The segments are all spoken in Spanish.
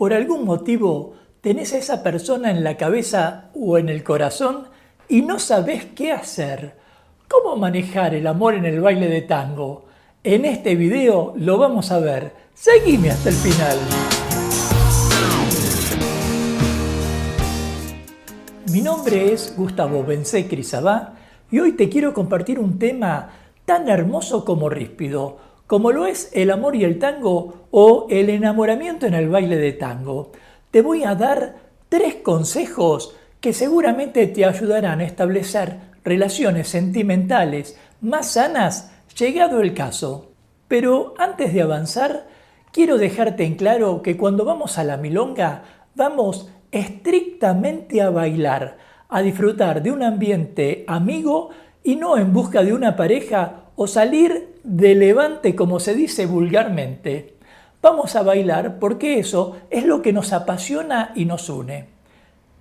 Por algún motivo tenés a esa persona en la cabeza o en el corazón y no sabés qué hacer. ¿Cómo manejar el amor en el baile de tango? En este video lo vamos a ver. Seguime hasta el final. Mi nombre es Gustavo Bensé Crisabá y hoy te quiero compartir un tema tan hermoso como ríspido, como lo es el amor y el tango o el enamoramiento en el baile de tango. Te voy a dar 3 consejos que seguramente te ayudarán a establecer relaciones sentimentales más sanas llegado el caso. Pero antes de avanzar, quiero dejarte en claro que cuando vamos a la milonga, vamos estrictamente a bailar, a disfrutar de un ambiente amigo y no en busca de una pareja o salir de levante como se dice vulgarmente. Vamos a bailar porque eso es lo que nos apasiona y nos une.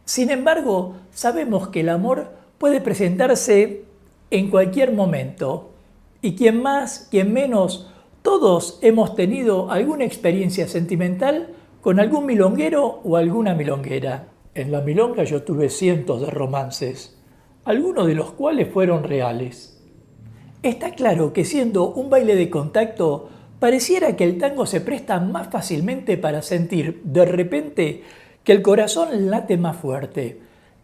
Sin embargo, sabemos que el amor puede presentarse en cualquier momento y quien más, quien menos, todos hemos tenido alguna experiencia sentimental con algún milonguero o alguna milonguera. En la milonga yo tuve cientos de romances, algunos de los cuales fueron reales. Está claro que siendo un baile de contacto, pareciera que el tango se presta más fácilmente para sentir de repente que el corazón late más fuerte.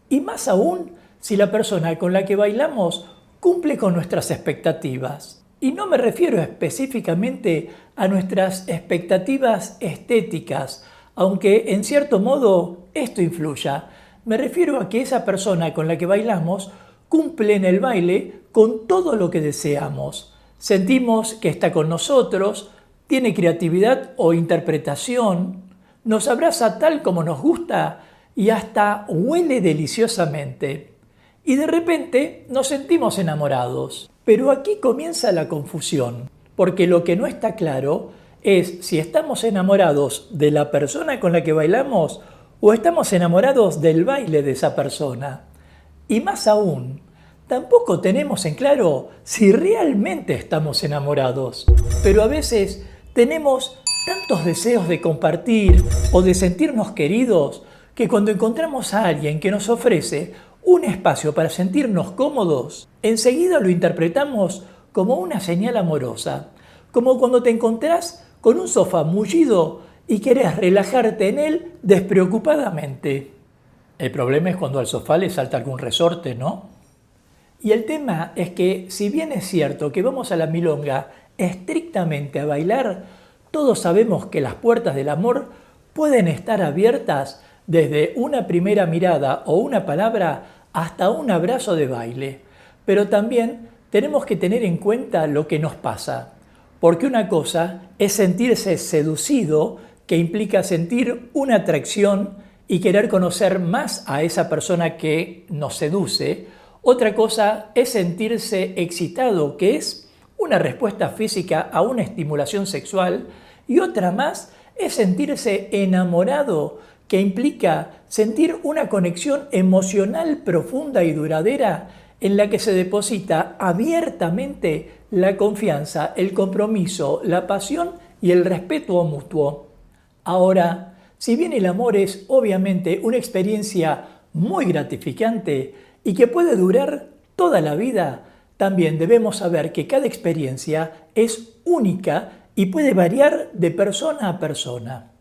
Y más aún si la persona con la que bailamos cumple con nuestras expectativas. Y no me refiero específicamente a nuestras expectativas estéticas, aunque en cierto modo esto influya. Me refiero a que esa persona con la que bailamos cumple en el baile con todo lo que deseamos. Sentimos que está con nosotros, tiene creatividad o interpretación, nos abraza tal como nos gusta y hasta huele deliciosamente. Y de repente nos sentimos enamorados. Pero aquí comienza la confusión, porque lo que no está claro es si estamos enamorados de la persona con la que bailamos o estamos enamorados del baile de esa persona. Y más aún, tampoco tenemos en claro si realmente estamos enamorados. Pero a veces tenemos tantos deseos de compartir o de sentirnos queridos que cuando encontramos a alguien que nos ofrece un espacio para sentirnos cómodos, enseguida lo interpretamos como una señal amorosa, como cuando te encontrás con un sofá mullido y querés relajarte en él despreocupadamente. El problema es cuando al sofá le salta algún resorte, ¿no? Y el tema es que, si bien es cierto que vamos a la milonga estrictamente a bailar, todos sabemos que las puertas del amor pueden estar abiertas desde una primera mirada o una palabra hasta un abrazo de baile. Pero también tenemos que tener en cuenta lo que nos pasa, porque una cosa es sentirse seducido, que implica sentir una atracción y querer conocer más a esa persona que nos seduce. Otra cosa es sentirse excitado, que es una respuesta física a una estimulación sexual, y otra más es sentirse enamorado, que implica sentir una conexión emocional profunda y duradera en la que se deposita abiertamente la confianza, el compromiso, la pasión y el respeto mutuo. Ahora, si bien el amor es obviamente una experiencia muy gratificante y que puede durar toda la vida, también debemos saber que cada experiencia es única y puede variar de persona a persona.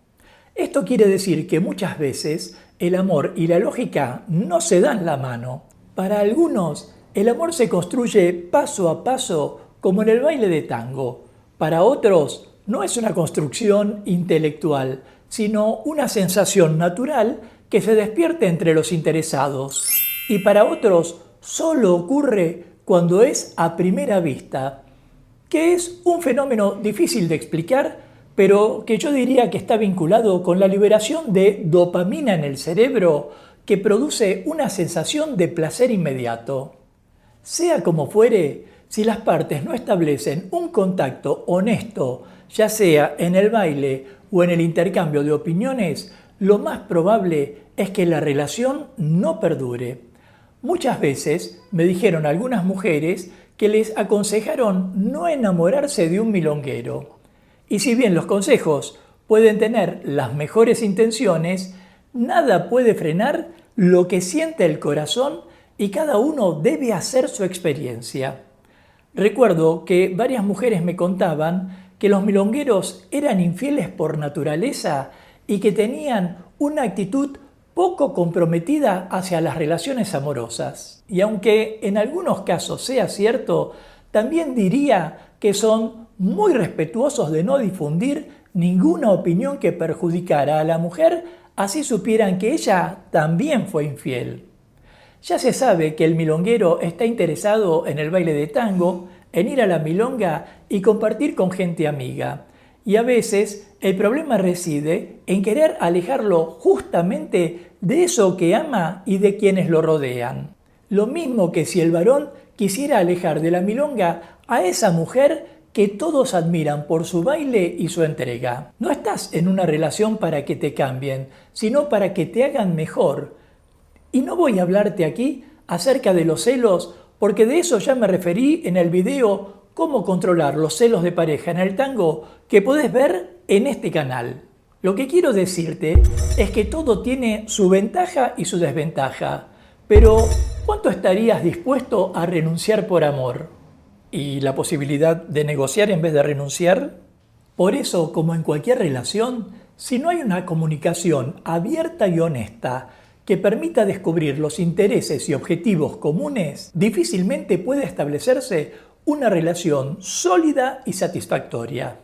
Esto quiere decir que muchas veces el amor y la lógica no se dan la mano. Para algunos, el amor se construye paso a paso como en el baile de tango. Para otros, no es una construcción intelectual, sino una sensación natural que se despierte entre los interesados. Y para otros, solo ocurre cuando es a primera vista, que es un fenómeno difícil de explicar, pero que yo diría que está vinculado con la liberación de dopamina en el cerebro que produce una sensación de placer inmediato. Sea como fuere, si las partes no establecen un contacto honesto, ya sea en el baile o en el intercambio de opiniones, lo más probable es que la relación no perdure. Muchas veces me dijeron algunas mujeres que les aconsejaron no enamorarse de un milonguero. Y si bien los consejos Pueden tener las mejores intenciones, nada puede frenar lo que siente el corazón y cada uno debe hacer su experiencia. Recuerdo que varias mujeres me contaban que los milongueros eran infieles por naturaleza y que tenían una actitud poco comprometida hacia las relaciones amorosas. Y aunque en algunos casos sea cierto, también diría que son muy respetuosos de no difundir ninguna opinión que perjudicara a la mujer, así supieran que ella también fue infiel. Ya se sabe que el milonguero está interesado en el baile de tango, en ir a la milonga y compartir con gente amiga. Y a veces el problema reside en querer alejarlo justamente de eso que ama y de quienes lo rodean. Lo mismo que si el varón quisiera alejar de la milonga a esa mujer que todos admiran por su baile y su entrega. No estás en una relación para que te cambien, sino para que te hagan mejor. Y no voy a hablarte aquí acerca de los celos, porque de eso ya me referí en el video Cómo controlar los celos de pareja en el tango, que podés ver en este canal. Lo que quiero decirte es que todo tiene su ventaja y su desventaja, pero ¿cuánto estarías dispuesto a renunciar por amor? ¿Y la posibilidad de negociar en vez de renunciar? Por eso, como en cualquier relación, si no hay una comunicación abierta y honesta que permita descubrir los intereses y objetivos comunes, difícilmente puede establecerse una relación sólida y satisfactoria.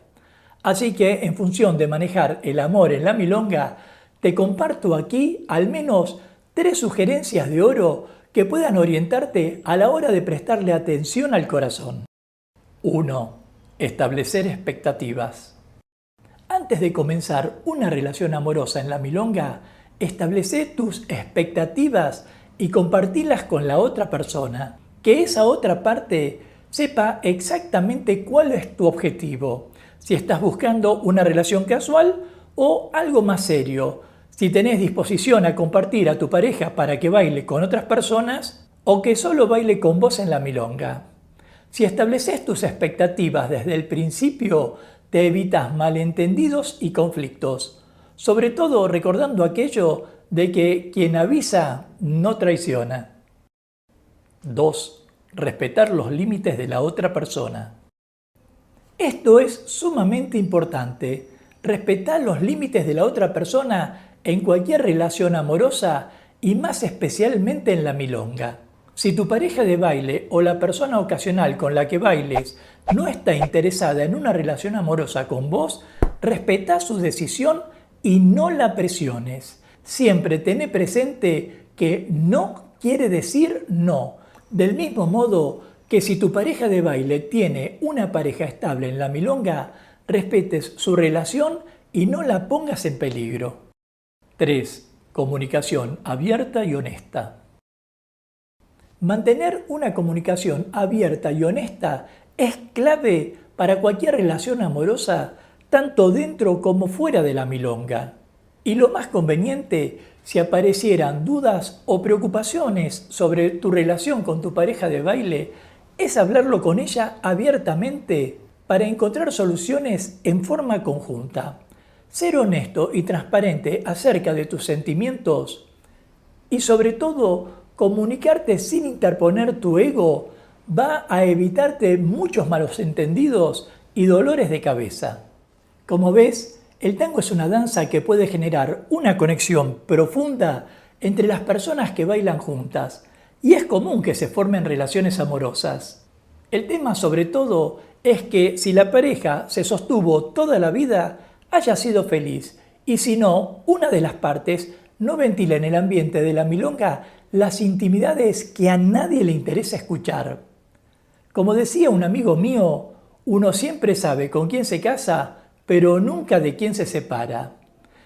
Así que, en función de manejar el amor en la milonga, te comparto aquí al menos 3 sugerencias de oro que puedan orientarte a la hora de prestarle atención al corazón. 1. Establecer expectativas. Antes de comenzar una relación amorosa en la milonga, establece tus expectativas y compartilas con la otra persona. Que esa otra parte sepa exactamente cuál es tu objetivo. Si estás buscando una relación casual o algo más serio. Si tenés disposición a compartir a tu pareja para que baile con otras personas o que solo baile con vos en la milonga. Si estableces tus expectativas desde el principio, te evitas malentendidos y conflictos. Sobre todo recordando aquello de que quien avisa no traiciona. 2. Respetar los límites de la otra persona. Esto es sumamente importante. Respetar los límites de la otra persona en cualquier relación amorosa y más especialmente en la milonga. Si tu pareja de baile o la persona ocasional con la que bailes no está interesada en una relación amorosa con vos, respetá su decisión y no la presiones. Siempre tené presente que no quiere decir no. Del mismo modo que si tu pareja de baile tiene una pareja estable en la milonga, respetes su relación y no la pongas en peligro. 3. Comunicación abierta y honesta. Mantener una comunicación abierta y honesta es clave para cualquier relación amorosa, tanto dentro como fuera de la milonga. Y lo más conveniente, si aparecieran dudas o preocupaciones sobre tu relación con tu pareja de baile, es hablarlo con ella abiertamente para encontrar soluciones en forma conjunta. Ser honesto y transparente acerca de tus sentimientos y sobre todo comunicarte sin interponer tu ego va a evitarte muchos malos entendidos y dolores de cabeza. Como ves, el tango es una danza que puede generar una conexión profunda entre las personas que bailan juntas y es común que se formen relaciones amorosas. El tema sobre todo es que si la pareja se sostuvo toda la vida, haya sido feliz y si no, una de las partes no ventila en el ambiente de la milonga las intimidades que a nadie le interesa escuchar. Como decía un amigo mío, uno siempre sabe con quién se casa, pero nunca de quién se separa.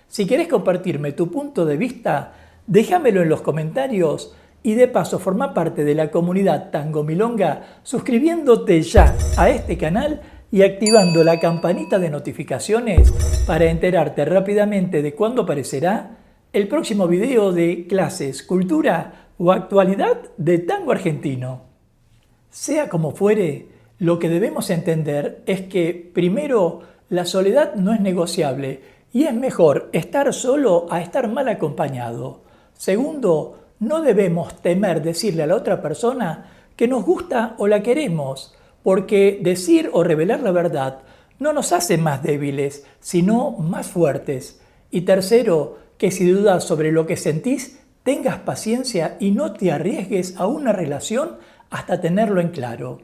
Si querés compartirme tu punto de vista, déjamelo en los comentarios y de paso forma parte de la comunidad Tango Milonga suscribiéndote ya a este canal y activando la campanita de notificaciones para enterarte rápidamente de cuándo aparecerá el próximo video de clases, cultura o actualidad de tango argentino. Sea como fuere, lo que debemos entender es que, primero, la soledad no es negociable y es mejor estar solo a estar mal acompañado. Segundo, no debemos temer decirle a la otra persona que nos gusta o la queremos, porque decir o revelar la verdad no nos hace más débiles, sino más fuertes. Y tercero, que si dudas sobre lo que sentís, tengas paciencia y no te arriesgues a una relación hasta tenerlo en claro.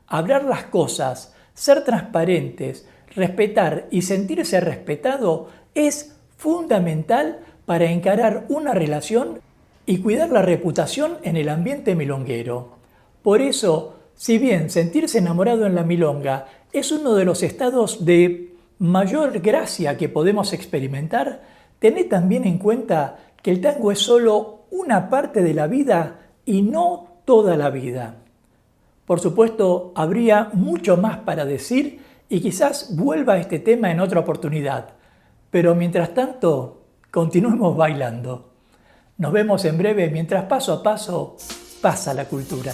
Hablar las cosas, ser transparentes, respetar y sentirse respetado es fundamental para encarar una relación y cuidar la reputación en el ambiente milonguero. Por eso, si bien sentirse enamorado en la milonga es uno de los estados de mayor gracia que podemos experimentar, tened también en cuenta que el tango es solo una parte de la vida y no toda la vida. Por supuesto, habría mucho más para decir y quizás vuelva a este tema en otra oportunidad. Pero mientras tanto, continuemos bailando. Nos vemos en breve mientras paso a paso pasa la cultura.